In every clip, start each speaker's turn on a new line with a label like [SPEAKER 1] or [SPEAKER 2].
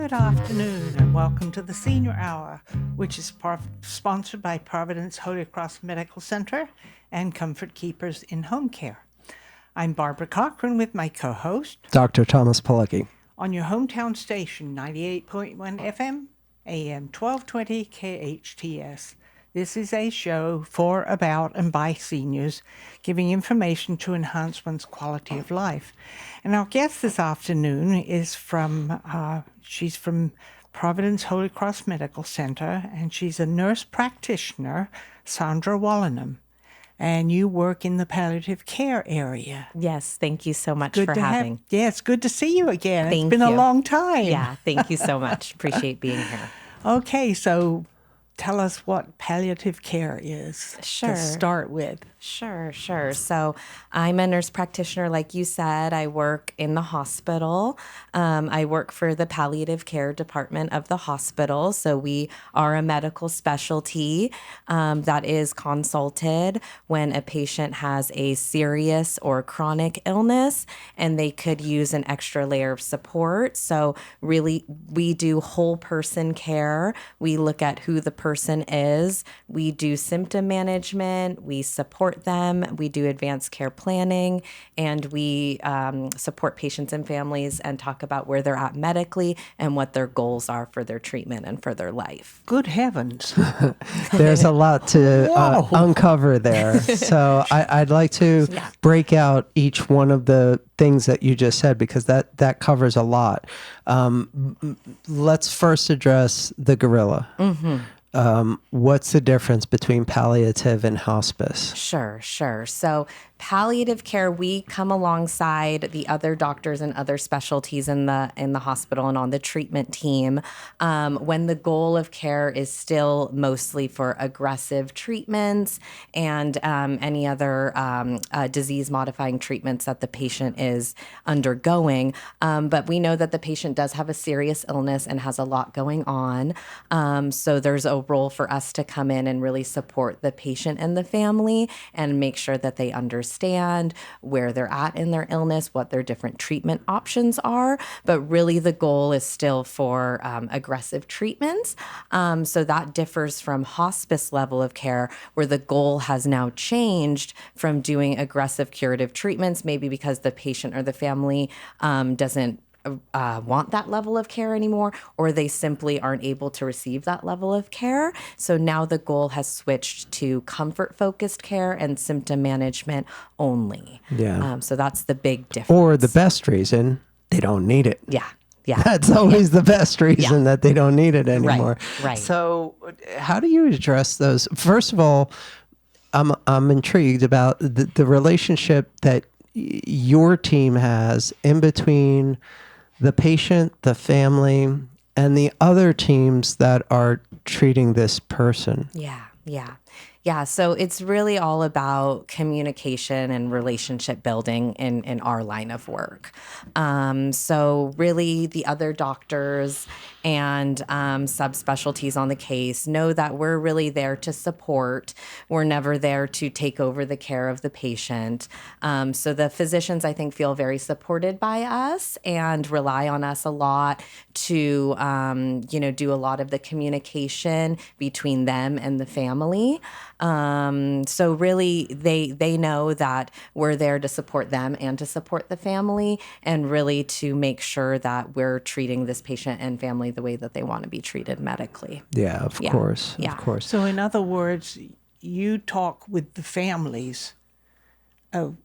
[SPEAKER 1] Good afternoon and welcome to the Senior Hour, which is sponsored by Providence Holy Cross Medical Center and Comfort Keepers in Home Care. I'm Barbara Cochran with my co-host,
[SPEAKER 2] Dr. Thomas Polucki.
[SPEAKER 1] On your hometown station, 98.1 FM, AM 1220 KHTS. This is a show for, about, and by seniors, giving information to enhance one's quality of life. And our guest this afternoon is she's from Providence Holy Cross Medical Center, and she's a nurse practitioner, Sondra Wollenman. And you work in the palliative care area.
[SPEAKER 3] Yes, thank you so much for having.
[SPEAKER 1] It's good to see you again.
[SPEAKER 3] Thank
[SPEAKER 1] It's been
[SPEAKER 3] you.
[SPEAKER 1] a long time.
[SPEAKER 3] Yeah, thank you so much. Appreciate being here.
[SPEAKER 1] Okay, so tell us what palliative care is
[SPEAKER 3] Sure.
[SPEAKER 1] to start with.
[SPEAKER 3] Sure. So I'm a nurse practitioner, like you said. I work in the hospital. I work for the Palliative Care department of the hospital. So we are a medical specialty that is consulted when a patient has a serious or chronic illness and they could use an extra layer of support. So really, we do whole person care. We look at who the person is. We do symptom management. We support them. We do advanced care planning, and we support patients and families and talk about where they're at medically and what their goals are for their treatment and for their life.
[SPEAKER 1] Good heavens.
[SPEAKER 2] There's a lot to uncover there. So I'd like to break out each one of the things that you just said, because that covers a lot. Let's first address the gorilla. Mm-hmm. What's the difference between palliative and hospice?
[SPEAKER 3] Sure. So palliative care, we come alongside the other doctors and other specialties in the hospital and on the treatment team when the goal of care is still mostly for aggressive treatments and any other disease-modifying treatments that the patient is undergoing. But we know that the patient does have a serious illness and has a lot going on. So there's a role for us to come in and really support the patient and the family and make sure that they understand where they're at in their illness, what their different treatment options are. But really the goal is still for aggressive treatments. So that differs from hospice level of care, where the goal has now changed from doing aggressive curative treatments, maybe because the patient or the family doesn't want that level of care anymore, or they simply aren't able to receive that level of care. So now the goal has switched to comfort-focused care and symptom management only.
[SPEAKER 2] Yeah.
[SPEAKER 3] So that's the big difference.
[SPEAKER 2] Or the best reason, they don't need it.
[SPEAKER 3] Yeah.
[SPEAKER 2] That's always the best reason that they don't need it anymore.
[SPEAKER 3] Right.
[SPEAKER 2] So how do you address those? First of all, I'm intrigued about the relationship that your team has in between the patient, the family, and the other teams that are treating this person.
[SPEAKER 3] Yeah. So it's really all about communication and relationship building in our line of work. So really the other doctors and subspecialties on the case know that we're really there to support. We're never there to take over the care of the patient. So the physicians, I think, feel very supported by us and rely on us a lot to, do a lot of the communication between them and the family. So really, they know that we're there to support them and to support the family, and really to make sure that we're treating this patient and family the way that they want to be treated medically.
[SPEAKER 2] Yeah, of course.
[SPEAKER 1] So in other words, you talk with the families of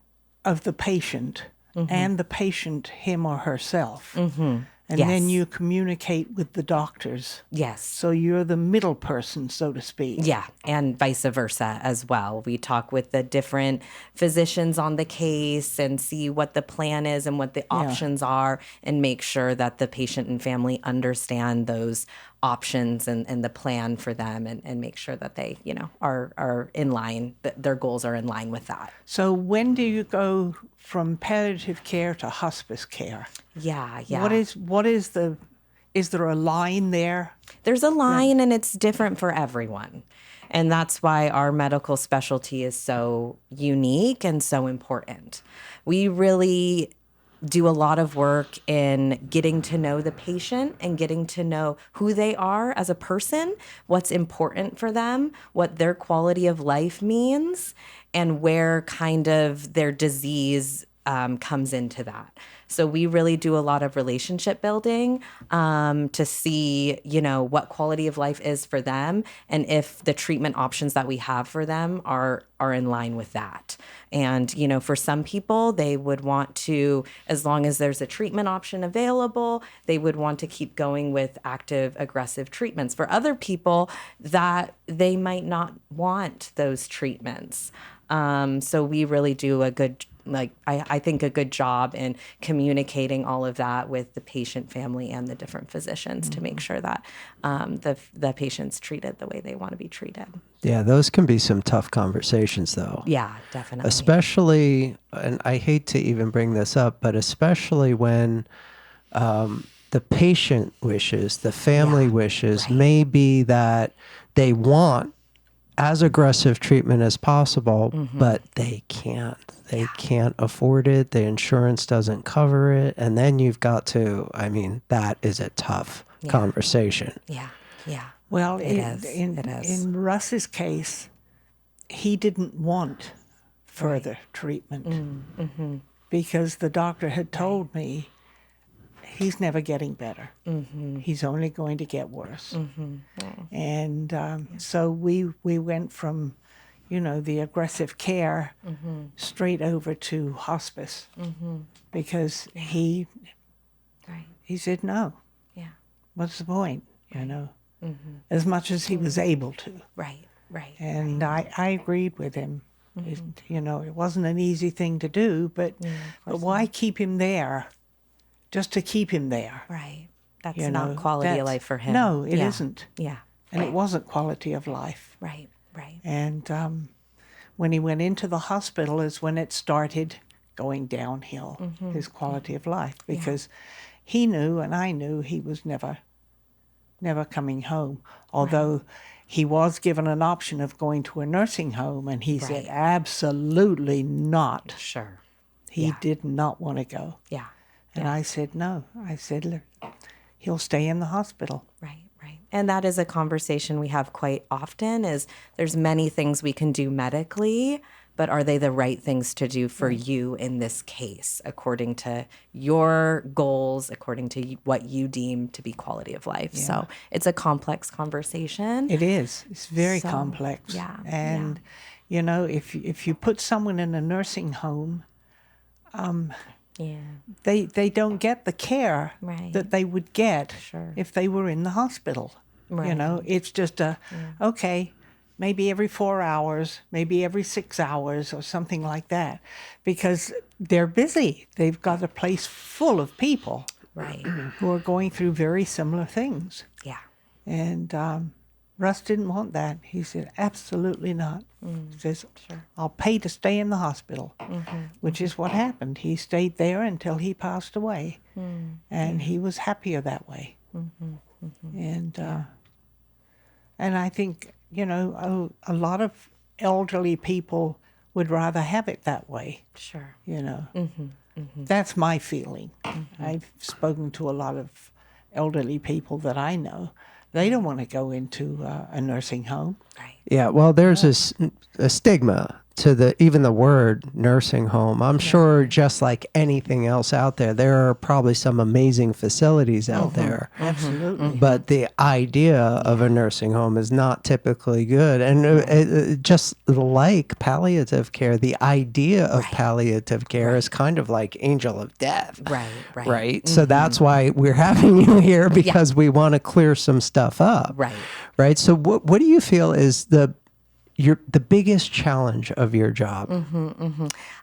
[SPEAKER 1] the patient and the patient, him or herself. And then you communicate with the doctors.
[SPEAKER 3] Yes.
[SPEAKER 1] So you're the middle person, so to speak.
[SPEAKER 3] Yeah, and vice versa as well. We talk with the different physicians on the case and see what the plan is and what the options are, and make sure that the patient and family understand those options and the plan for them, and make sure that they, are in line, that their goals are in line with that.
[SPEAKER 1] So when do you go from palliative care to hospice care?
[SPEAKER 3] Yeah.
[SPEAKER 1] Is there a line there?
[SPEAKER 3] There's a line, and it's different for everyone. And that's why our medical specialty is so unique and so important. We really do a lot of work in getting to know the patient and getting to know who they are as a person, what's important for them, what their quality of life means, and where kind of their disease comes into that. So we really do a lot of relationship building to see, what quality of life is for them, and if the treatment options that we have for them are in line with that. And, for some people, they would want to, as long as there's a treatment option available, they would want to keep going with active, aggressive treatments. For other people, that they might not want those treatments. So we really do a good, I think a good job in communicating all of that with the patient, family, and the different physicians to make sure that the patient's treated the way they want to be treated.
[SPEAKER 2] Yeah, those can be some tough conversations, though.
[SPEAKER 3] Yeah, definitely.
[SPEAKER 2] Especially, and I hate to even bring this up, but especially when the patient wishes, the family wishes, may be that they want as aggressive treatment as possible, but they can't. They can't afford it. The insurance doesn't cover it. And then you've got to, that is a tough conversation.
[SPEAKER 3] Yeah, yeah.
[SPEAKER 1] Well,
[SPEAKER 3] It is.
[SPEAKER 1] in Russ's case, he didn't want further treatment because the doctor had told me he's never getting better. He's only going to get worse. And so we went from, the aggressive care straight over to hospice because he said no. Yeah. What's the point? As much as he was able to.
[SPEAKER 3] Right.
[SPEAKER 1] And I agreed with him. It wasn't an easy thing to do, but why keep him there? Just to keep him there.
[SPEAKER 3] Right. That's not quality of life for him.
[SPEAKER 1] No, it isn't.
[SPEAKER 3] Yeah.
[SPEAKER 1] And it wasn't quality of life.
[SPEAKER 3] Right.
[SPEAKER 1] And when he went into the hospital is when it started going downhill, his quality of life, because he knew and I knew he was never coming home, although he was given an option of going to a nursing home, and he said absolutely not.
[SPEAKER 3] Sure.
[SPEAKER 1] He did not want to go.
[SPEAKER 3] Yeah.
[SPEAKER 1] And I said, no. I said, look, he'll stay in the hospital.
[SPEAKER 3] Right. And that is a conversation we have quite often, is there's many things we can do medically, but are they the right things to do for you in this case, according to your goals, according to what you deem to be quality of life? Yeah. So it's a complex conversation.
[SPEAKER 1] It is. It's very complex.
[SPEAKER 3] Yeah.
[SPEAKER 1] And, if you put someone in a nursing home, they don't get the care that they would get if they were in the hospital. Right. It's just okay, maybe every 4 hours, maybe every 6 hours or something like that, because they're busy. They've got a place full of people who are going through very similar things.
[SPEAKER 3] Yeah.
[SPEAKER 1] And Russ didn't want that. He said, absolutely not. He says, I'll pay to stay in the hospital, which is what happened. He stayed there until he passed away, and he was happier that way. And I think, a lot of elderly people would rather have it that way.
[SPEAKER 3] Sure.
[SPEAKER 1] That's my feeling. I've spoken to a lot of elderly people that I know. They don't want to go into a nursing home.
[SPEAKER 3] Right.
[SPEAKER 2] Yeah, well, there's a stigma to even the word nursing home. I'm sure just like anything else out there, there are probably some amazing facilities out there.
[SPEAKER 1] Absolutely.
[SPEAKER 2] But the idea of a nursing home is not typically good. And just like palliative care, the idea of palliative care is kind of like angel of death. Right? So that's why we're having you here, because we want to clear some stuff up. Right? So what do you feel is the biggest challenge of your job?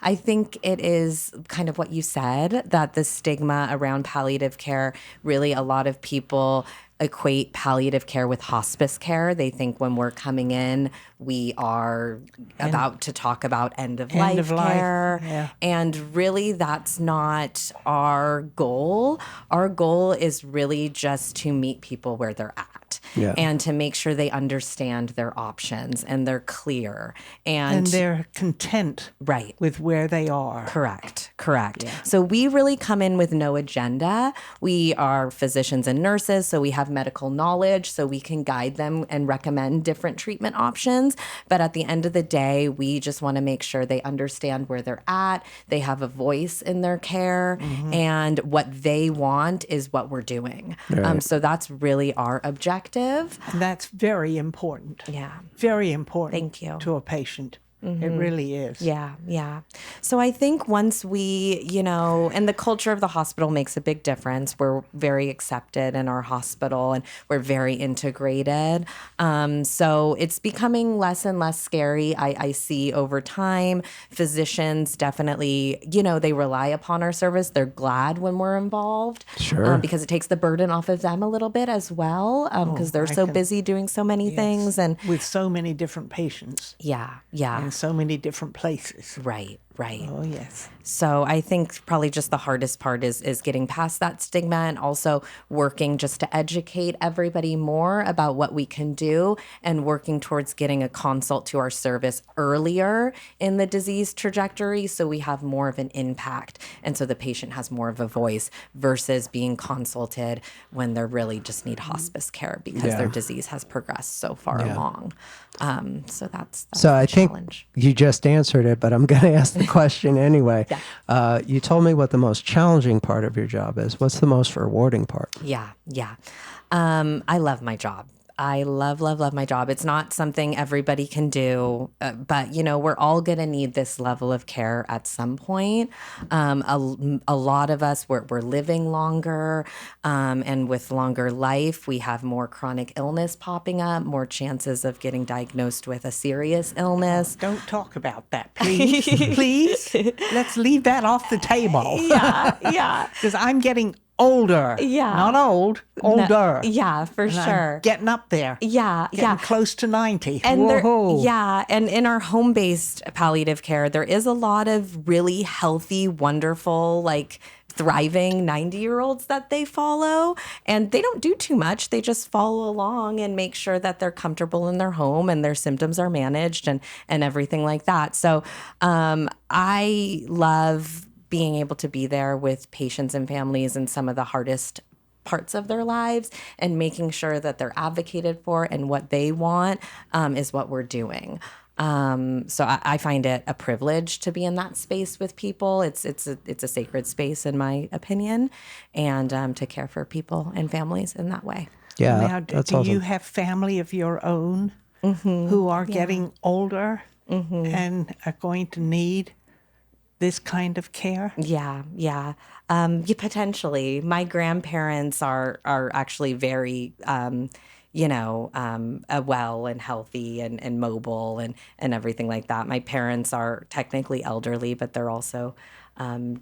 [SPEAKER 3] I think it is kind of what you said, that the stigma around palliative care, really a lot of people equate palliative care with hospice care. They think when we're coming in, we are about to talk about end-of-life care.
[SPEAKER 1] Yeah.
[SPEAKER 3] And really, that's not our goal. Our goal is really just to meet people where they're at.
[SPEAKER 2] Yeah.
[SPEAKER 3] and to make sure they understand their options and they're clear
[SPEAKER 1] And they're content
[SPEAKER 3] right.
[SPEAKER 1] with where they are.
[SPEAKER 3] Correct. So we really come in with no agenda. We are physicians and nurses, so we have medical knowledge, so we can guide them and recommend different treatment options. But at the end of the day, we just want to make sure they understand where they're at, they have a voice in their care, and what they want is what we're doing.
[SPEAKER 2] Right.
[SPEAKER 3] So that's really our objective.
[SPEAKER 1] And that's very important.
[SPEAKER 3] Yeah.
[SPEAKER 1] Very important.
[SPEAKER 3] Thank you.
[SPEAKER 1] To a patient. It really is.
[SPEAKER 3] Yeah. So I think once we, and the culture of the hospital makes a big difference. We're very accepted in our hospital and we're very integrated. So it's becoming less and less scary. I see over time, physicians definitely, they rely upon our service. They're glad when we're involved.
[SPEAKER 2] Sure.
[SPEAKER 3] Because it takes the burden off of them a little bit as well, because they're so busy doing so many things. And
[SPEAKER 1] with so many different patients.
[SPEAKER 3] Yeah.
[SPEAKER 1] In so many different places.
[SPEAKER 3] Right.
[SPEAKER 1] Oh, yes.
[SPEAKER 3] So I think probably just the hardest part is getting past that stigma and also working just to educate everybody more about what we can do and working towards getting a consult to our service earlier in the disease trajectory so we have more of an impact and so the patient has more of a voice versus being consulted when they really just need hospice care because their disease has progressed so far along. So that's
[SPEAKER 2] so I
[SPEAKER 3] the
[SPEAKER 2] think
[SPEAKER 3] challenge.
[SPEAKER 2] you just answered it, but I'm going to ask the question anyway. You told me what the most challenging part of your job is. What's the most rewarding part?
[SPEAKER 3] Yeah. I love my job. I love my job. It's not something everybody can do, but we're all going to need this level of care at some point. A lot of us, we're living longer, and with longer life, we have more chronic illness popping up, more chances of getting diagnosed with a serious illness.
[SPEAKER 1] Don't talk about that, please. Please. Let's leave that off the table.
[SPEAKER 3] Yeah.
[SPEAKER 1] Because I'm getting older.
[SPEAKER 3] Yeah.
[SPEAKER 1] Not old, older.
[SPEAKER 3] Yeah, for
[SPEAKER 1] And
[SPEAKER 3] sure.
[SPEAKER 1] I'm getting up there.
[SPEAKER 3] Yeah.
[SPEAKER 1] Close to 90.
[SPEAKER 3] And
[SPEAKER 1] Whoa.
[SPEAKER 3] and in our home-based palliative care, there is a lot of really healthy, wonderful, thriving 90-year-olds that they follow. And they don't do too much. They just follow along and make sure that they're comfortable in their home and their symptoms are managed and everything like that. So I love being able to be there with patients and families in some of the hardest parts of their lives and making sure that they're advocated for and what they want is what we're doing. So I find it a privilege to be in that space with people. It's a sacred space in my opinion, and to care for people and families in that way.
[SPEAKER 2] Yeah,
[SPEAKER 1] Now,
[SPEAKER 2] that's
[SPEAKER 1] do
[SPEAKER 2] awesome.
[SPEAKER 1] you have family of your own who are getting older and are going to need this kind of care?
[SPEAKER 3] Yeah, potentially. My grandparents are actually very, well and healthy and mobile and everything like that. My parents are technically elderly, but they're also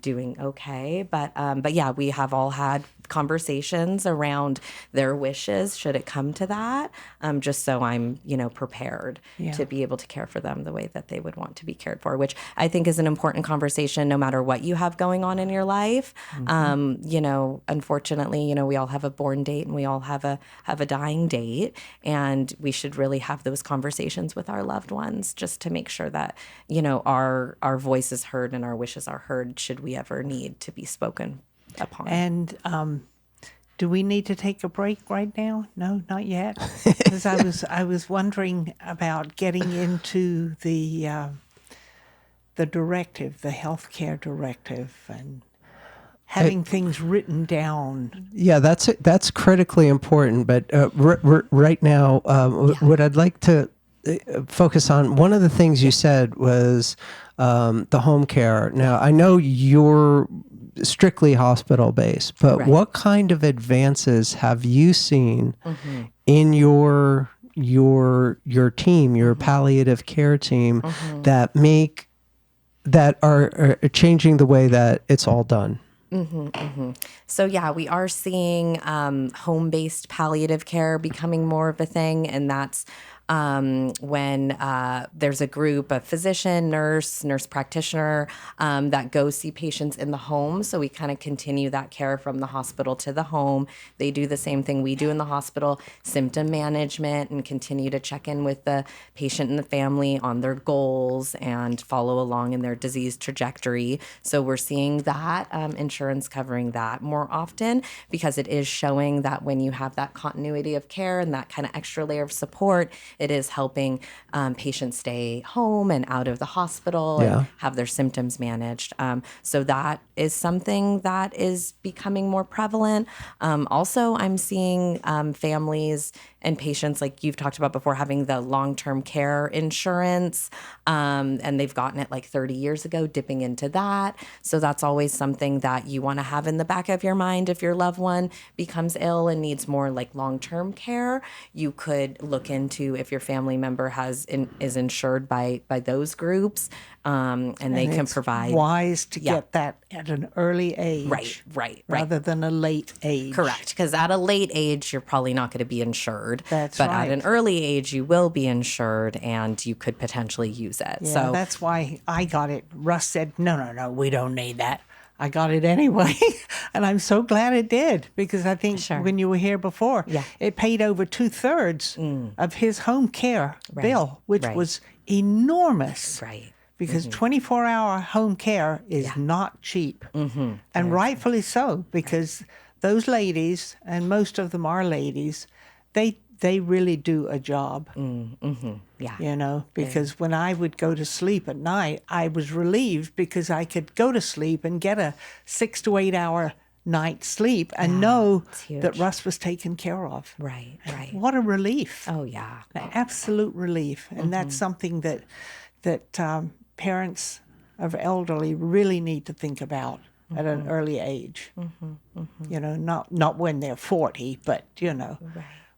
[SPEAKER 3] doing okay. But yeah, we have all had conversations around their wishes should it come to that, just so I'm prepared to be able to care for them the way that they would want to be cared for, which I think is an important conversation no matter what you have going on in your life. Unfortunately, we all have a born date and we all have a dying date, and we should really have those conversations with our loved ones just to make sure that our voice is heard and our wishes are heard should we ever need to be spoken upon.
[SPEAKER 1] And do we need to take a break right now? No, not yet. Because I was wondering about getting into the directive, the healthcare directive, and having things written down.
[SPEAKER 2] Yeah, that's critically important. But right now, what I'd like to focus on, one of the things you said was the home care. Now, I know you're strictly hospital based, but what kind of advances have you seen in your team, your palliative care team, that are changing the way that it's all done?
[SPEAKER 3] So yeah, we are seeing home-based palliative care becoming more of a thing, and that's when there's a group of physician, nurse practitioner that go see patients in the home. So we kind of continue that care from the hospital to the home. They do the same thing we do in the hospital, symptom management, and continue to check in with the patient and the family on their goals and follow along in their disease trajectory. So we're seeing that insurance covering that more often, because it is showing that when you have that continuity of care and that kind of extra layer of support, it is helping patients stay home and out of the hospital and have their symptoms managed. So that is something that is becoming more prevalent. Also, I'm seeing families and patients, like you've talked about before, having the long-term care insurance, and they've gotten it like 30 years ago, dipping into that. So that's always something that you want to have in the back of your mind. If your loved one becomes ill and needs more like long-term care, you could look into if your family member is insured by those groups, and they can provide.
[SPEAKER 1] Wise to get that at an early age,
[SPEAKER 3] right,
[SPEAKER 1] rather than a late age.
[SPEAKER 3] Correct, because at a late age, you're probably not going to be insured.
[SPEAKER 1] That's
[SPEAKER 3] but
[SPEAKER 1] right.
[SPEAKER 3] At an early age, you will be insured, and you could potentially use it.
[SPEAKER 1] Yeah,
[SPEAKER 3] So
[SPEAKER 1] that's why I got it. Russ said, no, we don't need that. I got it anyway, and I'm so glad it did, because I think when you were here before, it paid over 2/3 of his home care bill, which was enormous.
[SPEAKER 3] Right.
[SPEAKER 1] Because 24-hour home care is not cheap. And rightfully so, because those ladies, and most of them are ladies, they really do a job. You know, because when I would go to sleep at night, I was relieved because I could go to sleep and get a 6 to 8 hour night's sleep and know that Russ was taken care of.
[SPEAKER 3] Right.
[SPEAKER 1] What a relief.
[SPEAKER 3] Oh, yeah.
[SPEAKER 1] An absolute relief. And that's something that parents of elderly really need to think about at an early age. You know, not when they're 40, but, you know,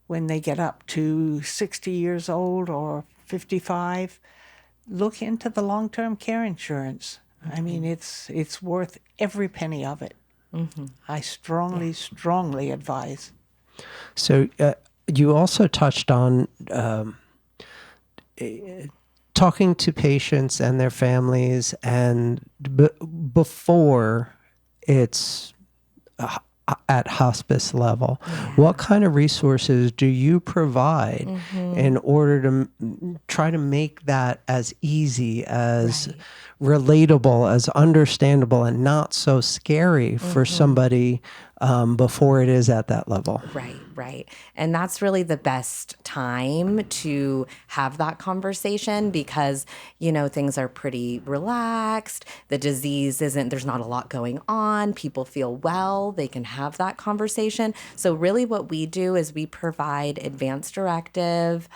[SPEAKER 1] when they get up to 60 years old or 55, look into the long-term care insurance. I mean, it's worth every penny of it. I strongly advise.
[SPEAKER 2] So you also touched on talking to patients and their families, and before it's at hospice level. What kind of resources do you provide in order to try to make that as easy, as relatable, as understandable, and not so scary for somebody before it is at that level?
[SPEAKER 3] Right. And that's really the best time to have that conversation, because, you know, things are pretty relaxed. The disease there's not a lot going on. People feel well. They can have that conversation. So really what we do is we provide Advanced Directive,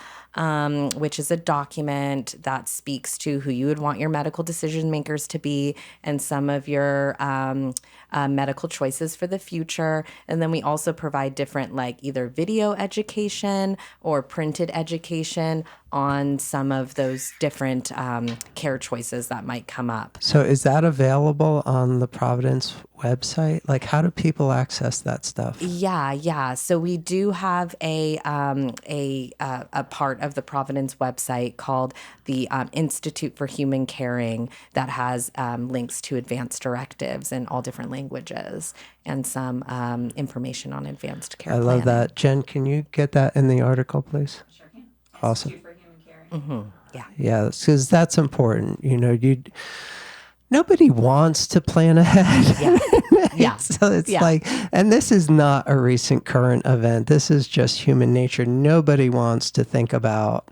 [SPEAKER 3] which is a document that speaks to who you would want your medical decision makers to be and some of your medical choices for the future. And then we also provide different, like, either video education or printed education on some of those different care choices that might come up.
[SPEAKER 2] So is that available on the Providence website? Like, how do people access that stuff?
[SPEAKER 3] Yeah. So we do have a part of the Providence website called the Institute for Human Caring that has links to advanced directives in all different languages and some information on advanced care
[SPEAKER 2] I
[SPEAKER 3] planning.
[SPEAKER 2] love that. Jen, can you get that in the article, please?
[SPEAKER 4] Sure can.
[SPEAKER 2] Awesome.
[SPEAKER 4] Institute for Human Caring.
[SPEAKER 2] Yeah, because that's important. You know, nobody wants to plan ahead.
[SPEAKER 3] Yeah.
[SPEAKER 2] So it's like, and this is not a recent current event. This is just human nature. Nobody wants to think about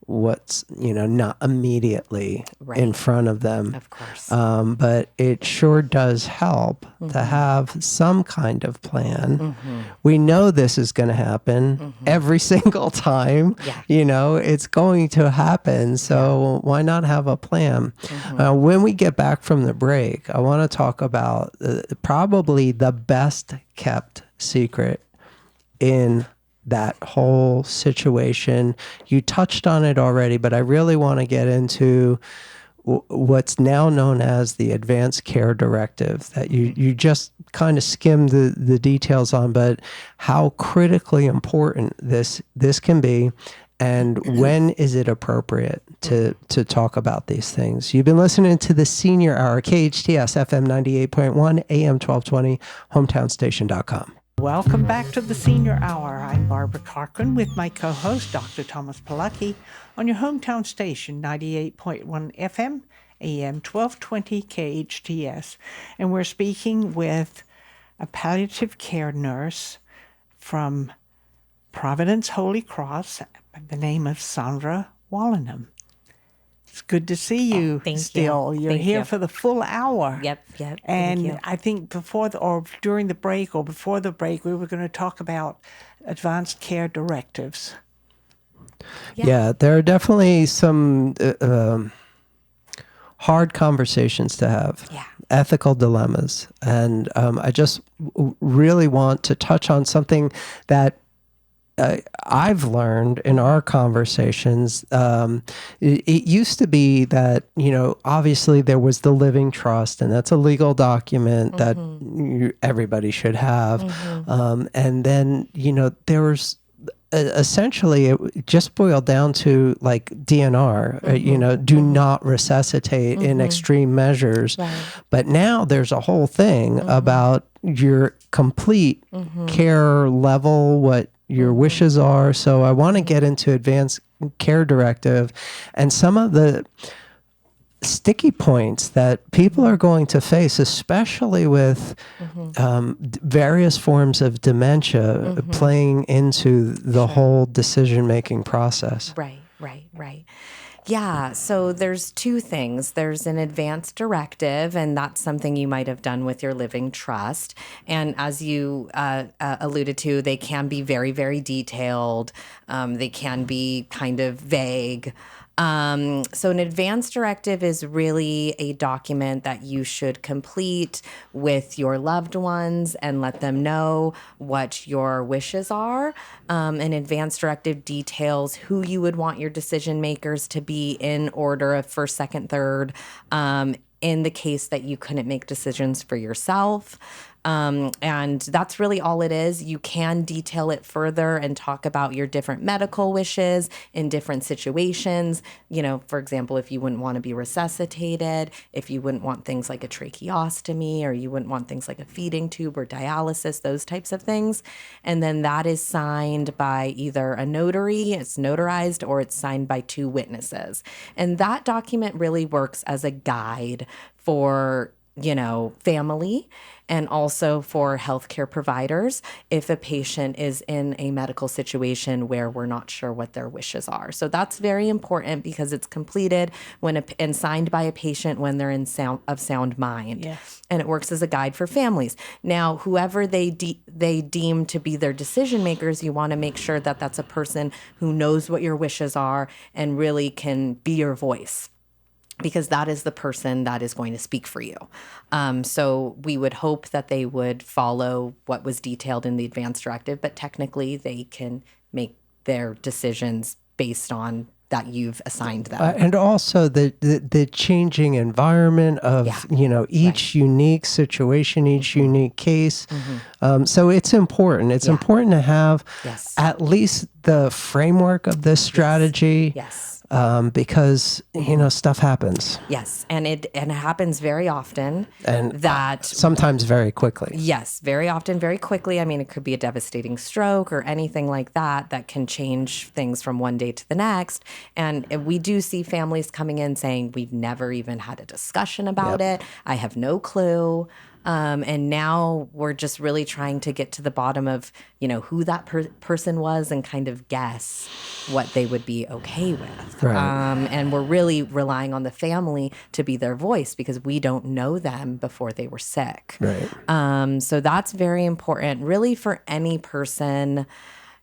[SPEAKER 2] what's, you know, not immediately in front of them.
[SPEAKER 3] Of course.
[SPEAKER 2] But it sure does help to have some kind of plan. We know this is going to happen every single time. You know, it's going to happen. So why not have a plan? When we get back from the break, I want to talk about probably the best kept secret in that whole situation. You touched on it already, but I really want to get into what's now known as the Advanced Care Directive that you just kind of skimmed the details on, but how critically important this can be, and when is it appropriate to talk about these things? You've been listening to the Senior Hour, KHTS FM 98.1, AM 1220, hometownstation.com.
[SPEAKER 1] Welcome back to the Senior Hour. I'm Barbara Cochran with my co-host, Dr. Thomas Polucki, on your hometown station, 98.1 FM, AM 1220 KHTS. And we're speaking with a palliative care nurse from Providence Holy Cross by the name of Sondra Wollenman. It's good to see you
[SPEAKER 3] Thank you.
[SPEAKER 1] still. You're
[SPEAKER 3] Thank
[SPEAKER 1] here
[SPEAKER 3] you.
[SPEAKER 1] for the full hour.
[SPEAKER 3] Yep.
[SPEAKER 1] And
[SPEAKER 3] Thank you.
[SPEAKER 1] I think during the break or before the break, we were going to talk about Advanced Care Directives.
[SPEAKER 2] Yeah, there are definitely some hard conversations to have.
[SPEAKER 3] Yeah.
[SPEAKER 2] Ethical dilemmas. And I just really want to touch on something that I've learned in our conversations. It used to be that, obviously there was the living trust, and that's a legal document that everybody should have. And then, there was essentially it just boiled down to like DNR, do not resuscitate in extreme measures.
[SPEAKER 3] Right.
[SPEAKER 2] But now there's a whole thing about your complete care level, what your wishes are. So I want to get into Advanced Care Directive and some of the sticky points that people are going to face, especially with various forms of dementia playing into the whole decision-making process.
[SPEAKER 3] Right. Yeah, so there's two things. There's an advanced directive, and that's something you might have done with your living trust. And as you alluded to, they can be very, very detailed. They can be kind of vague. So an advanced directive is really a document that you should complete with your loved ones and let them know what your wishes are. An advanced directive details who you would want your decision makers to be in order of first, second, third, in the case that you couldn't make decisions for yourself. And that's really all it is. You can detail it further and talk about your different medical wishes in different situations. For example, if you wouldn't want to be resuscitated, if you wouldn't want things like a tracheostomy, or you wouldn't want things like a feeding tube or dialysis, those types of things. And then that is signed by either a notary, it's notarized, or it's signed by two witnesses. And that document really works as a guide for family and also for healthcare providers if a patient is in a medical situation where we're not sure what their wishes are. So that's very important because it's completed and signed by a patient when they're in sound mind.
[SPEAKER 1] Yes.
[SPEAKER 3] And it works as a guide for families. Now, whoever they deem to be their decision makers, you want to make sure that that's a person who knows what your wishes are and really can be your voice, because that is the person that is going to speak for you. So we would hope that they would follow what was detailed in the advanced directive, but technically they can make their decisions based on that you've assigned them.
[SPEAKER 2] And also the changing environment of, each unique situation, each unique case. So it's important. It's important to have at least the framework of this strategy.
[SPEAKER 3] Yes.
[SPEAKER 2] Because stuff happens.
[SPEAKER 3] Yes, and it happens very often,
[SPEAKER 2] and
[SPEAKER 3] that
[SPEAKER 2] sometimes very quickly.
[SPEAKER 3] Yes, very often, very quickly. I mean, it could be a devastating stroke or anything like that can change things from one day to the next. And we do see families coming in saying, "We've never even had a discussion about it. I have no clue." And now we're just really trying to get to the bottom of, who that person was and kind of guess what they would be okay with.
[SPEAKER 2] Right.
[SPEAKER 3] And we're really relying on the family to be their voice because we don't know them before they were sick.
[SPEAKER 2] Right.
[SPEAKER 3] So that's very important, really, for any person,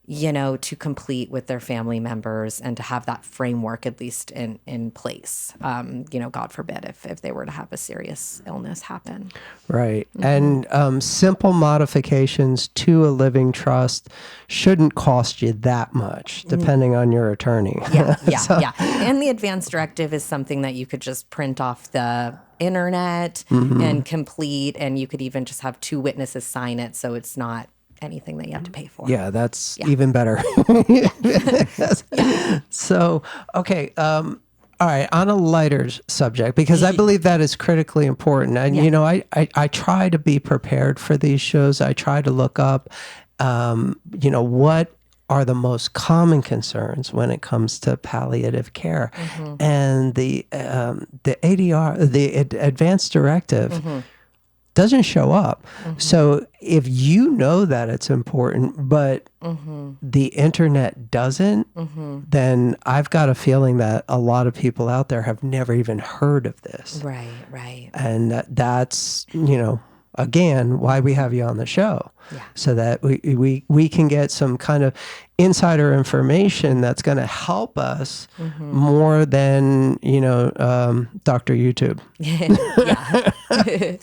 [SPEAKER 3] to complete with their family members and to have that framework at least in place. God forbid if they were to have a serious illness happen.
[SPEAKER 2] Right. And simple modifications to a living trust shouldn't cost you that much, depending on your attorney.
[SPEAKER 3] Yeah. And the advanced directive is something that you could just print off the internet and complete, and you could even just have two witnesses sign it, so it's not anything that you have to pay for.
[SPEAKER 2] Yeah, that's even better. So, okay. All right, on a lighter subject, because I believe that is critically important. And, you know, I try to be prepared for these shows. I try to look up, you know, what are the most common concerns when it comes to palliative care. And the ADR, the Advanced Directive, doesn't show up. So if you know that it's important, but the internet doesn't, then I've got a feeling that a lot of people out there have never even heard of this.
[SPEAKER 3] Right.
[SPEAKER 2] And that's, you know, again, why we have you on the show. So that we can get some kind of insider information that's going to help us more than, you know, Dr. YouTube.
[SPEAKER 3] Totally.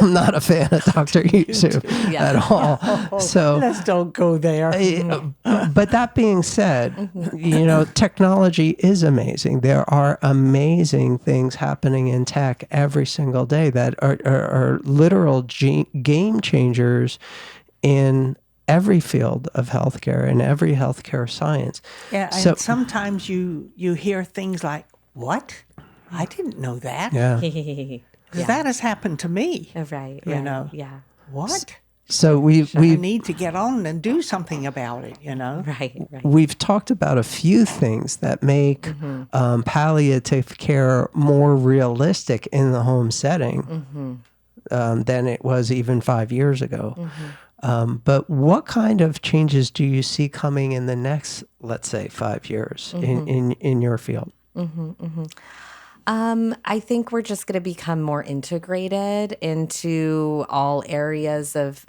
[SPEAKER 2] I'm not a fan of Dr. YouTube at all. So
[SPEAKER 1] Let's don't go there.
[SPEAKER 2] but that being said, you know, technology is amazing. There are amazing things happening in tech every single day that are literal game changers in every field of healthcare and every healthcare science.
[SPEAKER 1] Yeah, and
[SPEAKER 2] So-
[SPEAKER 1] sometimes you hear things like, "What? I didn't know that."
[SPEAKER 2] Yeah.
[SPEAKER 1] 'Cause that has happened to me.
[SPEAKER 3] Right.
[SPEAKER 1] You know.
[SPEAKER 3] Yeah.
[SPEAKER 1] What?
[SPEAKER 2] So
[SPEAKER 1] I
[SPEAKER 2] we
[SPEAKER 1] need to get on and do something about it. You know.
[SPEAKER 3] Right.
[SPEAKER 2] we've talked about a few things that make palliative care more realistic in the home setting than it was even 5 years ago. But what kind of changes do you see coming in the next, let's say, 5 years in your field?
[SPEAKER 3] I think we're just going to become more integrated into all areas of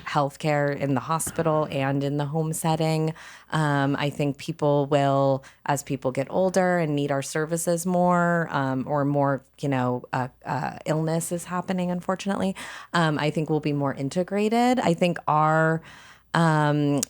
[SPEAKER 3] healthcare in the hospital and in the home setting. I think people will, as people get older and need our services more, or more, you know, illness is happening, unfortunately, I think we'll be more integrated. I think our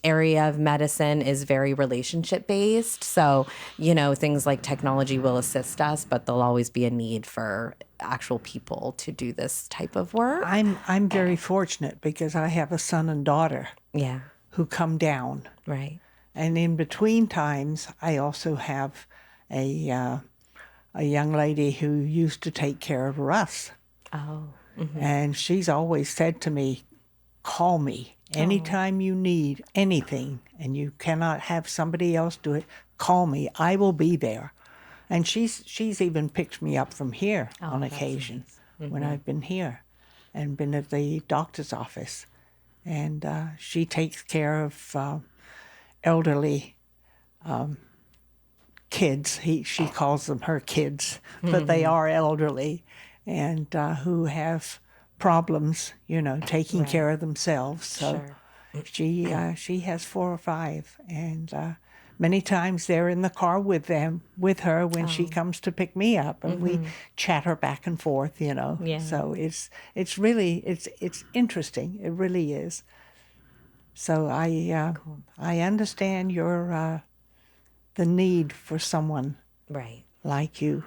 [SPEAKER 3] area of medicine is very relationship based. So, you know, things like technology will assist us, but there'll always be a need for actual people to do this type of work.
[SPEAKER 1] I'm very fortunate because I have a son and daughter
[SPEAKER 3] Yeah.
[SPEAKER 1] who come down,
[SPEAKER 3] Right.
[SPEAKER 1] and in between times, I also have a young lady who used to take care of Russ,
[SPEAKER 3] Oh.
[SPEAKER 1] and she's always said to me, "Call me anytime you need anything, and you cannot have somebody else do it. Call me. I will be there." And she's even picked me up from here on occasion when I've been here and been at the doctor's office. And she takes care of elderly kids. She calls them her kids, but they are elderly and who have problems, you know, taking care of themselves. So she has 4 or 5, and many times they're in the car with her when she comes to pick me up, and we chatter back and forth, you know.
[SPEAKER 3] Yeah.
[SPEAKER 1] So it's really it's interesting. It really is. So I understand your the need for someone
[SPEAKER 3] Right.
[SPEAKER 1] like you.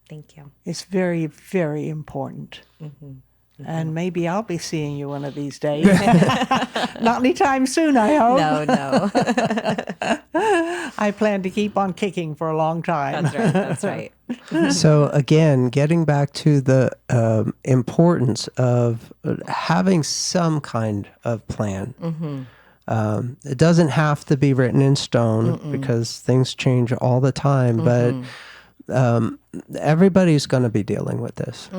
[SPEAKER 3] Thank you.
[SPEAKER 1] It's very, very important. And maybe I'll be seeing you one of these days. Not anytime soon, I hope.
[SPEAKER 3] No.
[SPEAKER 1] I plan to keep on kicking for a long time.
[SPEAKER 3] That's right.
[SPEAKER 2] So again, getting back to the importance of having some kind of plan. It doesn't have to be written in stone because things change all the time, but everybody's going to be dealing with this.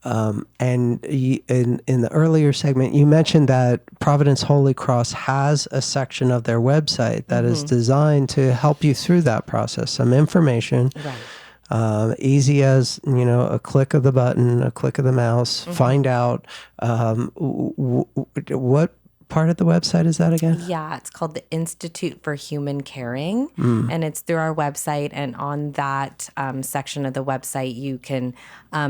[SPEAKER 2] And in the earlier segment, you mentioned that Providence Holy Cross has a section of their website that is designed to help you through that process. Some information, easy as, you know, a click of the button, a click of the mouse. Find out what part of the website is that again?
[SPEAKER 3] Yeah, it's called the Institute for Human Caring, and it's through our website. And on that section of the website, you can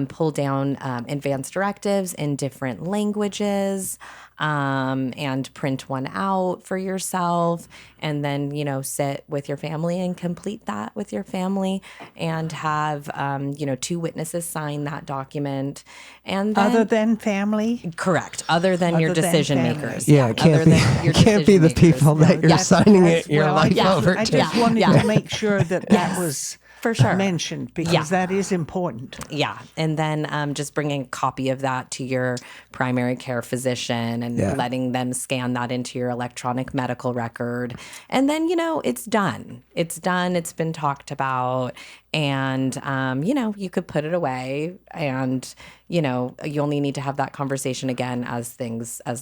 [SPEAKER 3] pull down advanced directives in different languages. and print one out for yourself, and then, sit with your family and complete that with your family, and have, 2 witnesses sign that document. And then,
[SPEAKER 1] Other than family?
[SPEAKER 3] correct, other than your
[SPEAKER 1] Other than
[SPEAKER 3] decision
[SPEAKER 1] family.
[SPEAKER 3] makers.
[SPEAKER 2] Yeah, it can't
[SPEAKER 3] other
[SPEAKER 2] be,
[SPEAKER 3] than your
[SPEAKER 2] can't be the
[SPEAKER 3] decision makers.
[SPEAKER 2] people that you're
[SPEAKER 3] Yes.
[SPEAKER 2] signing
[SPEAKER 1] That's-
[SPEAKER 2] your
[SPEAKER 1] well,
[SPEAKER 2] life over
[SPEAKER 1] I
[SPEAKER 2] to.
[SPEAKER 1] just wanted
[SPEAKER 3] Yeah.
[SPEAKER 1] to make sure that that was
[SPEAKER 3] For sure.
[SPEAKER 1] mentioned, because
[SPEAKER 3] Yeah.
[SPEAKER 1] that is important.
[SPEAKER 3] Yeah. And then just bringing a copy of that to your primary care physician and
[SPEAKER 2] Yeah.
[SPEAKER 3] letting them scan that into your electronic medical record. And then, it's done. It's done. It's been talked about. And, you could put it away, and, you only need to have that conversation again as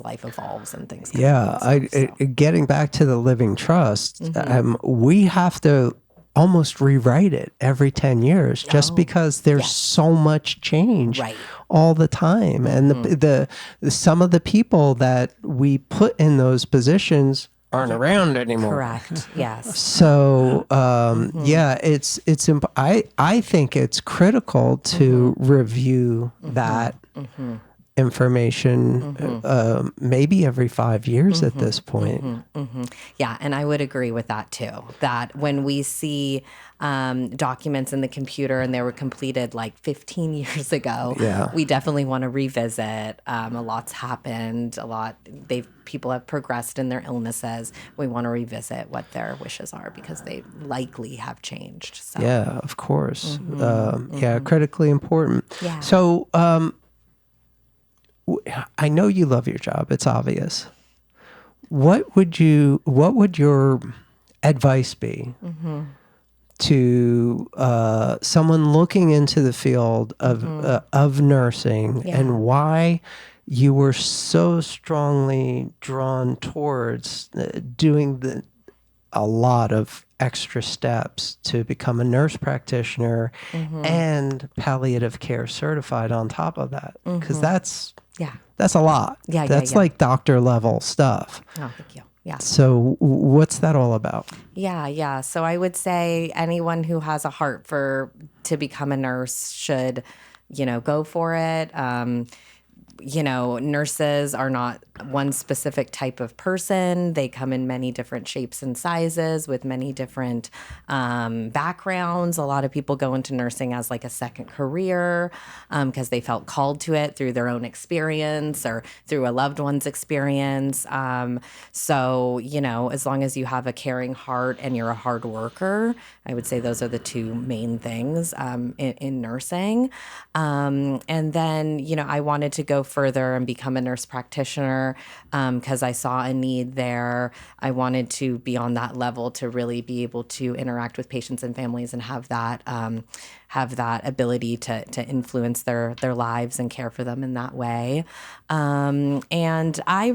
[SPEAKER 3] life evolves and things.
[SPEAKER 2] Yeah, getting back to the living trust, we have to almost rewrite it every 10 years just because there's
[SPEAKER 3] yes.
[SPEAKER 2] so much change
[SPEAKER 3] Right.
[SPEAKER 2] all the time. And the some of the people that we put in those positions aren't around anymore.
[SPEAKER 3] Correct. Yes.
[SPEAKER 2] So yeah, I think it's critical to review that information maybe every 5 years at this point.
[SPEAKER 3] Yeah, and I would agree with that too. That when we see documents in the computer and they were completed like 15 years ago,
[SPEAKER 2] Yeah.
[SPEAKER 3] we definitely want to revisit. A lot's happened. People have progressed in their illnesses. We want to revisit what their wishes are because they likely have changed. So.
[SPEAKER 2] Yeah, of course. Yeah, critically important.
[SPEAKER 3] Yeah.
[SPEAKER 2] So I know you love your job. It's obvious. What would your advice be to someone looking into the field of nursing, and why you were so strongly drawn towards doing a lot of extra steps to become a nurse practitioner and palliative care certified on top of that? Because that's a lot. That's like doctor level stuff.
[SPEAKER 3] Oh, thank you. Yeah.
[SPEAKER 2] So what's that all about?
[SPEAKER 3] Yeah. So I would say anyone who has a heart to become a nurse should, go for it. Nurses are not one specific type of person. They come in many different shapes and sizes with many different backgrounds. A lot of people go into nursing as like a second career because they felt called to it through their own experience or through a loved one's experience. So, as long as you have a caring heart and you're a hard worker, I would say those are the 2 main things in nursing. And then, I wanted to go further and become a nurse practitioner because I saw a need there. I wanted to be on that level to really be able to interact with patients and families and have that ability to influence their lives and care for them in that way. And I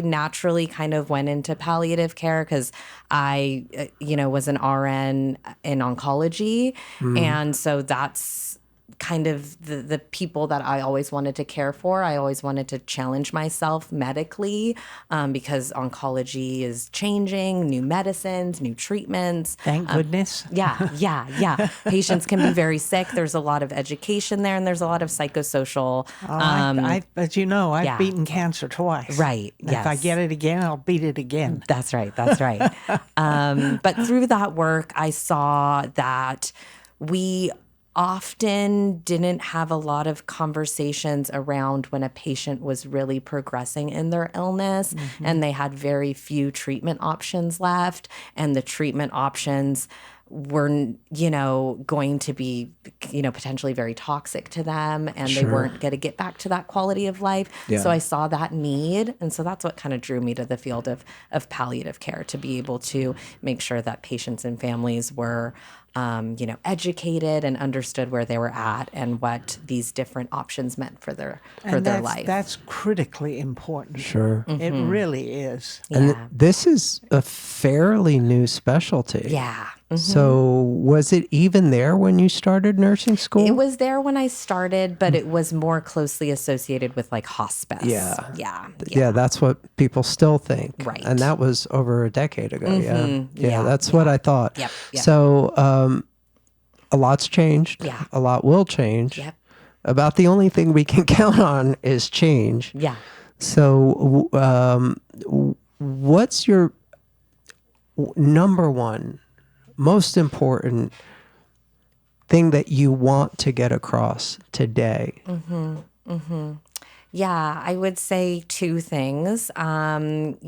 [SPEAKER 3] naturally kind of went into palliative care because I, was an RN in oncology. And so that's kind of the people that I always wanted to care for. I always wanted to challenge myself medically because oncology is changing, new medicines, new treatments.
[SPEAKER 1] Thank goodness.
[SPEAKER 3] Yeah. Patients can be very sick. There's a lot of education there, and there's a lot of psychosocial.
[SPEAKER 1] As you know, I've beaten cancer twice.
[SPEAKER 3] Right.
[SPEAKER 1] And if I get it again, I'll beat it again.
[SPEAKER 3] That's right. But through that work, I saw that we often didn't have a lot of conversations around when a patient was really progressing in their illness and they had very few treatment options left, and the treatment options were, going to be, potentially very toxic to them, and they weren't going to get back to that quality of life.
[SPEAKER 2] Yeah.
[SPEAKER 3] So I saw that need. And so that's what kind of drew me to the field of palliative care, to be able to make sure that patients and families were educated and understood where they were at and what these different options meant for their life.
[SPEAKER 1] That's critically important.
[SPEAKER 2] Sure.
[SPEAKER 1] It really is.
[SPEAKER 2] And this is a fairly new specialty.
[SPEAKER 3] Yeah.
[SPEAKER 2] So was it even there when you started nursing school?
[SPEAKER 3] It was there when I started, but it was more closely associated with like hospice.
[SPEAKER 2] Yeah, that's what people still think.
[SPEAKER 3] Right.
[SPEAKER 2] And that was over a decade ago. Yeah, that's what I thought.
[SPEAKER 3] Yep.
[SPEAKER 2] So a lot's changed.
[SPEAKER 3] Yeah.
[SPEAKER 2] A lot will change.
[SPEAKER 3] Yep.
[SPEAKER 2] About the only thing we can count on is change.
[SPEAKER 3] Yeah.
[SPEAKER 2] So, what's your number one most important thing that you want to get across today?
[SPEAKER 3] Yeah, I would say two things. That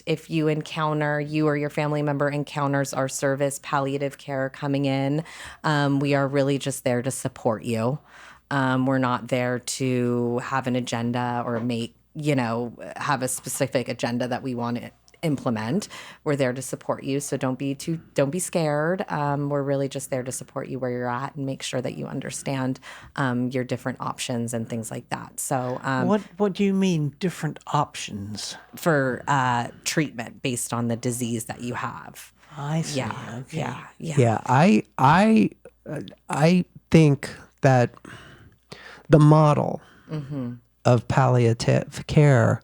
[SPEAKER 3] if you or your family member encounters our service, palliative care coming in, we are really just there to support you. We're not there to have an agenda or have a specific agenda that we want to implement. We're there to support you, so don't be scared. We're really just there to support you where you're at and make sure that you understand your different options and things like that. So
[SPEAKER 1] What do you mean different options?
[SPEAKER 3] for treatment based on the disease that you have.
[SPEAKER 1] I see.
[SPEAKER 3] Yeah,
[SPEAKER 1] Okay.
[SPEAKER 3] yeah.
[SPEAKER 2] I think that the model of palliative care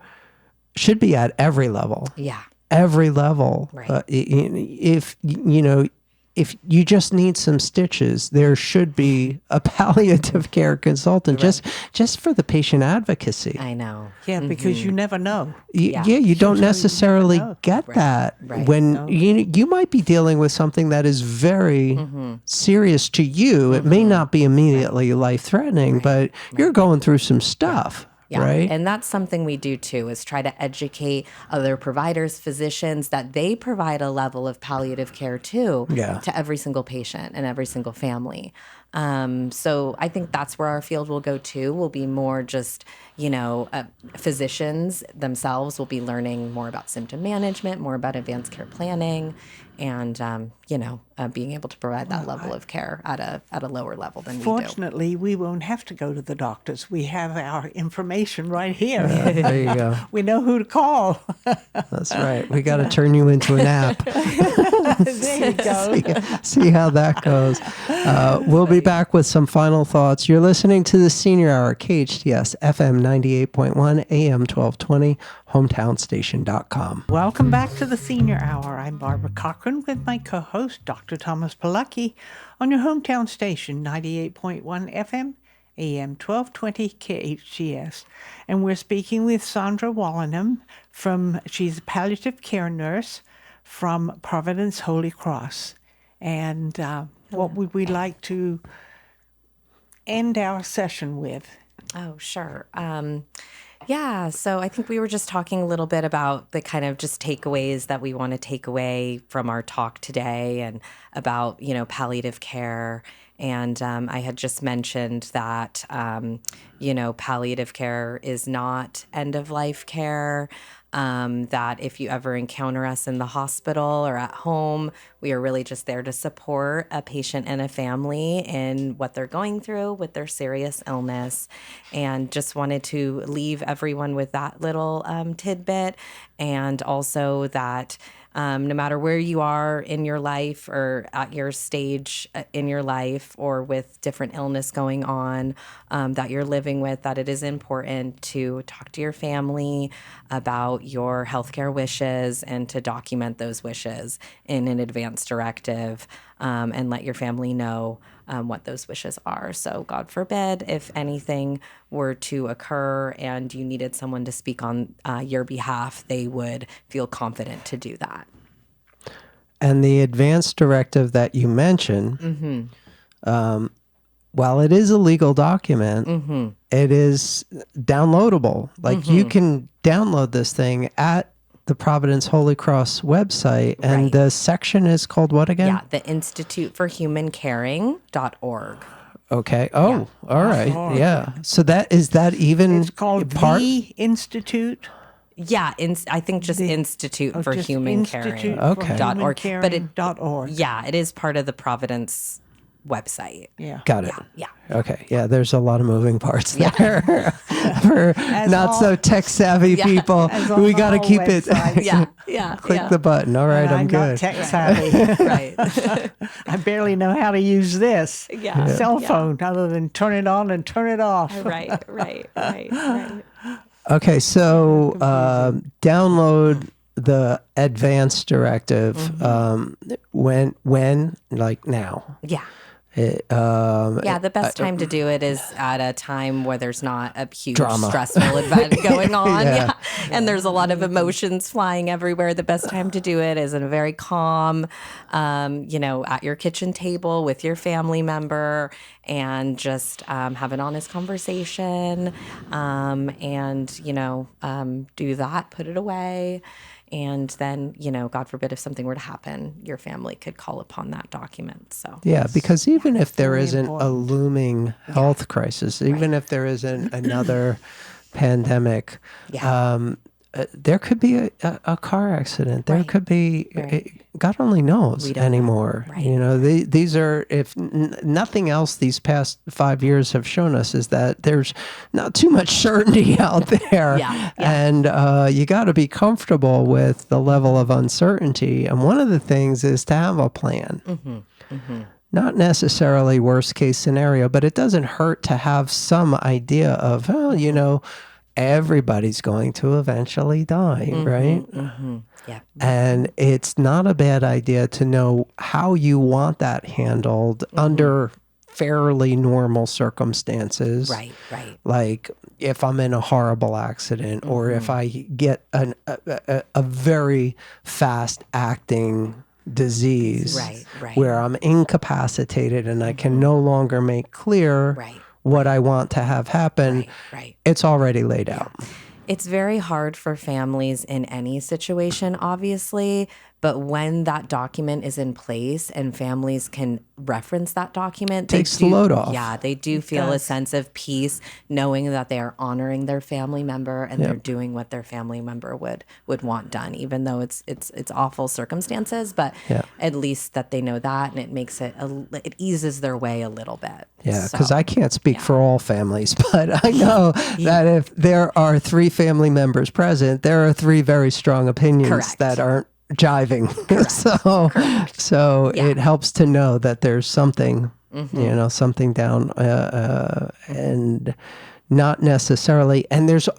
[SPEAKER 2] should be at every level.
[SPEAKER 3] Yeah.
[SPEAKER 2] Every level.
[SPEAKER 3] Right.
[SPEAKER 2] If you just need some stitches, there should be a palliative care consultant just for the patient advocacy.
[SPEAKER 3] I know.
[SPEAKER 1] Yeah, because you never know.
[SPEAKER 2] You don't necessarily
[SPEAKER 1] know.
[SPEAKER 2] get that
[SPEAKER 3] right.
[SPEAKER 2] when you might be dealing with something that is very serious to you. It may not be immediately life-threatening, but you're going through some stuff.
[SPEAKER 3] Yeah.
[SPEAKER 2] Right.
[SPEAKER 3] And that's something we do too, is try to educate other providers, physicians, that they provide a level of palliative care too to every single patient and every single family. So I think that's where our field will go too. Will be more just, physicians themselves will be learning more about symptom management, more about advanced care planning, and being able to provide that level of care at a lower level than we do.
[SPEAKER 1] Fortunately, we won't have to go to the doctors. We have our information right here.
[SPEAKER 2] There you go.
[SPEAKER 1] We know who to call.
[SPEAKER 2] That's right. We got to turn you into an app.
[SPEAKER 1] There you go.
[SPEAKER 2] See how that goes. We'll be back with some final thoughts. You're listening to the Senior Hour, KHTS, FM 98.1, AM 1220, hometownstation.com.
[SPEAKER 1] Welcome back to the Senior Hour. I'm Barbara Cochran with my co-host, Dr. Thomas Polucki, on your hometown station, 98.1 FM, AM 1220 KHTS. And we're speaking with Sondra Wollenman she's a palliative care nurse from Providence Holy Cross. And what would we like to end our session with?
[SPEAKER 3] Oh, sure. So I think we were just talking a little bit about the kind of just takeaways that we want to take away from our talk today, and about, palliative care. And I had just mentioned that, palliative care is not end-of-life care. That if you ever encounter us in the hospital or at home, we are really just there to support a patient and a family in what they're going through with their serious illness. And just wanted to leave everyone with that little tidbit, and also that no matter where you are in your life or at your stage in your life, or with different illness going on that you're living with, that it is important to talk to your family about your healthcare wishes and to document those wishes in an advanced directive, and let your family know what those wishes are. So God forbid, if anything were to occur and you needed someone to speak on your behalf, they would feel confident to do that.
[SPEAKER 2] And the advanced directive that you mentioned, while it is a legal document, it is downloadable. Like you can download this thing at the Providence Holy Cross website, and the section is called what again?
[SPEAKER 3] Yeah, the Institute for Human Caring.org.
[SPEAKER 2] Okay. Oh, all right. Yeah. So is that even
[SPEAKER 1] It's called The Institute.
[SPEAKER 3] Yeah, I think just Institute for
[SPEAKER 1] just
[SPEAKER 3] Human
[SPEAKER 1] Institute
[SPEAKER 3] Caring.
[SPEAKER 1] for
[SPEAKER 2] Okay.
[SPEAKER 3] .org.
[SPEAKER 1] Human
[SPEAKER 3] But it,
[SPEAKER 1] .org.
[SPEAKER 3] yeah, it is part of the Providence website.
[SPEAKER 1] Yeah.
[SPEAKER 2] Got it.
[SPEAKER 3] Yeah.
[SPEAKER 2] Okay. Yeah, there's a lot of moving parts there for not so tech savvy people.
[SPEAKER 1] on
[SPEAKER 2] We
[SPEAKER 1] the
[SPEAKER 2] got to
[SPEAKER 1] whole
[SPEAKER 2] keep it.
[SPEAKER 3] Yeah. Yeah.
[SPEAKER 2] Click the button. All right, I'm
[SPEAKER 1] I'm not
[SPEAKER 2] good.
[SPEAKER 1] tech savvy.
[SPEAKER 3] Right.
[SPEAKER 1] I barely know how to use this
[SPEAKER 3] Yeah.
[SPEAKER 1] cell phone other than turn it on and turn it off.
[SPEAKER 3] Right.
[SPEAKER 2] Okay, so download the advanced directive when like now.
[SPEAKER 3] Yeah. Yeah, the best time to do it is at a time where there's not a huge
[SPEAKER 2] Drama.
[SPEAKER 3] stressful event going on.
[SPEAKER 2] Yeah.
[SPEAKER 3] Yeah. And there's a lot of emotions flying everywhere. The best time to do it is in a very calm, at your kitchen table with your family member and just have an honest conversation do that, put it away. And then, God forbid, if something were to happen, your family could call upon that document. So
[SPEAKER 2] Yeah, because even if there
[SPEAKER 1] very
[SPEAKER 2] isn't a
[SPEAKER 1] important.
[SPEAKER 2] looming health crisis, even if there isn't another pandemic,
[SPEAKER 3] Yeah.
[SPEAKER 2] there could be a car accident. There
[SPEAKER 3] Right.
[SPEAKER 2] could be,
[SPEAKER 3] Right.
[SPEAKER 2] God only knows
[SPEAKER 3] We don't know.
[SPEAKER 2] anymore.
[SPEAKER 3] Right.
[SPEAKER 2] These are, if nothing else, these past 5 years have shown us is that there's not too much certainty out there.
[SPEAKER 3] Yeah.
[SPEAKER 2] And you got to be comfortable with the level of uncertainty. And one of the things is to have a plan. Not necessarily worst case scenario, but it doesn't hurt to have some idea of, everybody's going to eventually die, right?
[SPEAKER 3] Yeah.
[SPEAKER 2] And it's not a bad idea to know how you want that handled under fairly normal circumstances.
[SPEAKER 3] Right. Right.
[SPEAKER 2] Like if I'm in a horrible accident or if I get a very fast acting disease
[SPEAKER 3] Right.
[SPEAKER 2] where I'm incapacitated and I can no longer make clear
[SPEAKER 3] Right.
[SPEAKER 2] what I want to have happen.
[SPEAKER 3] Right.
[SPEAKER 2] It's already laid out.
[SPEAKER 3] It's very hard for families in any situation, obviously, but when that document is in place and families can reference that document,
[SPEAKER 2] Takes the load off.
[SPEAKER 3] Yeah, they do feel a sense of peace knowing that they are honoring their family member and they're doing what their family member would want done, even though it's awful circumstances. But at least that they know that, and it makes it it eases their way a little bit.
[SPEAKER 2] Yeah, because I can't speak for all families, but I know that if there are 3 family members present, there are 3 very strong opinions
[SPEAKER 3] Correct.
[SPEAKER 2] that aren't jiving. So it helps to know that there's something, something down, and not necessarily. And there's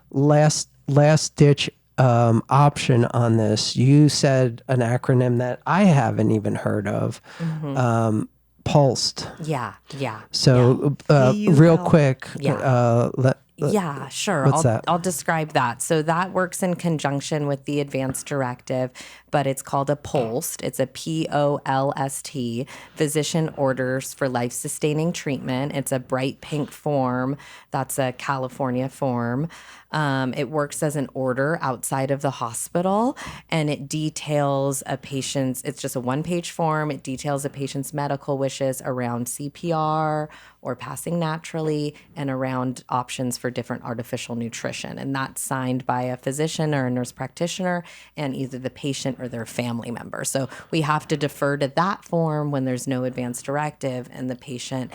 [SPEAKER 2] last ditch option on this. You said an acronym that I haven't even heard of. Pulsed.
[SPEAKER 3] Yeah.
[SPEAKER 2] So real quick,
[SPEAKER 3] Yeah, sure.
[SPEAKER 2] What's that?
[SPEAKER 3] I'll describe that. So that works in conjunction with the Advanced Directive, but it's called a POLST. It's a POLST, Physician Orders for Life-Sustaining Treatment. It's a bright pink form. That's a California form. It works as an order outside of the hospital, and it details a patient's, it's just a one-page form. It details a patient's medical wishes around CPR or passing naturally and around options for different artificial nutrition. And that's signed by a physician or a nurse practitioner and either the patient or their family member. So we have to defer to that form when there's no advanced directive and the patient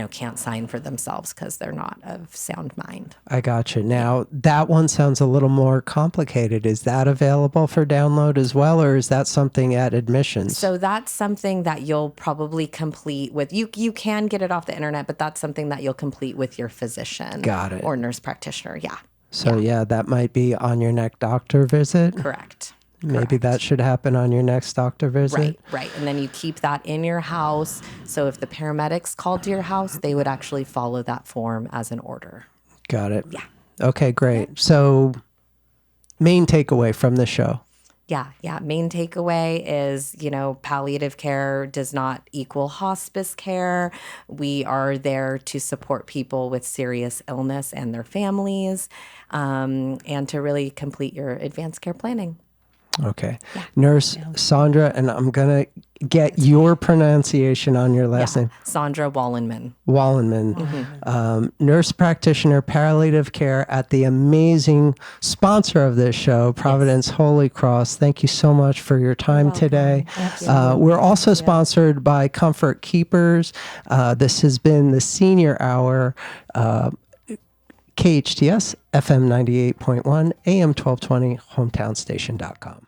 [SPEAKER 3] can't sign for themselves because they're not of sound mind.
[SPEAKER 2] I got you. Now, that one sounds a little more complicated. Is that available for download as well, or is that something at admissions?
[SPEAKER 3] So that's something that you'll probably complete with, you can get it off the internet, but that's something that you'll complete with your physician.
[SPEAKER 2] Got it.
[SPEAKER 3] Or nurse practitioner, yeah.
[SPEAKER 2] So, that might be on your next doctor visit.
[SPEAKER 3] Correct.
[SPEAKER 2] Maybe that should happen on your next doctor visit.
[SPEAKER 3] Right. And then you keep that in your house. So if the paramedics called to your house, they would actually follow that form as an order.
[SPEAKER 2] Got it.
[SPEAKER 3] Yeah.
[SPEAKER 2] Okay, great. So, main takeaway from the show.
[SPEAKER 3] Yeah. Main takeaway is, palliative care does not equal hospice care. We are there to support people with serious illness and their families, and to really complete your advanced care planning.
[SPEAKER 2] Okay. Nurse Sondra, and I'm going to get your pronunciation on your last name.
[SPEAKER 3] Sondra Wollenman.
[SPEAKER 2] Wollenman. Nurse Practitioner, Palliative Care at the amazing sponsor of this show, Providence Holy Cross. Thank you so much for your time today. We're also sponsored by Comfort Keepers. This has been the Senior Hour. KHTS, FM 98.1, AM 1220, hometownstation.com.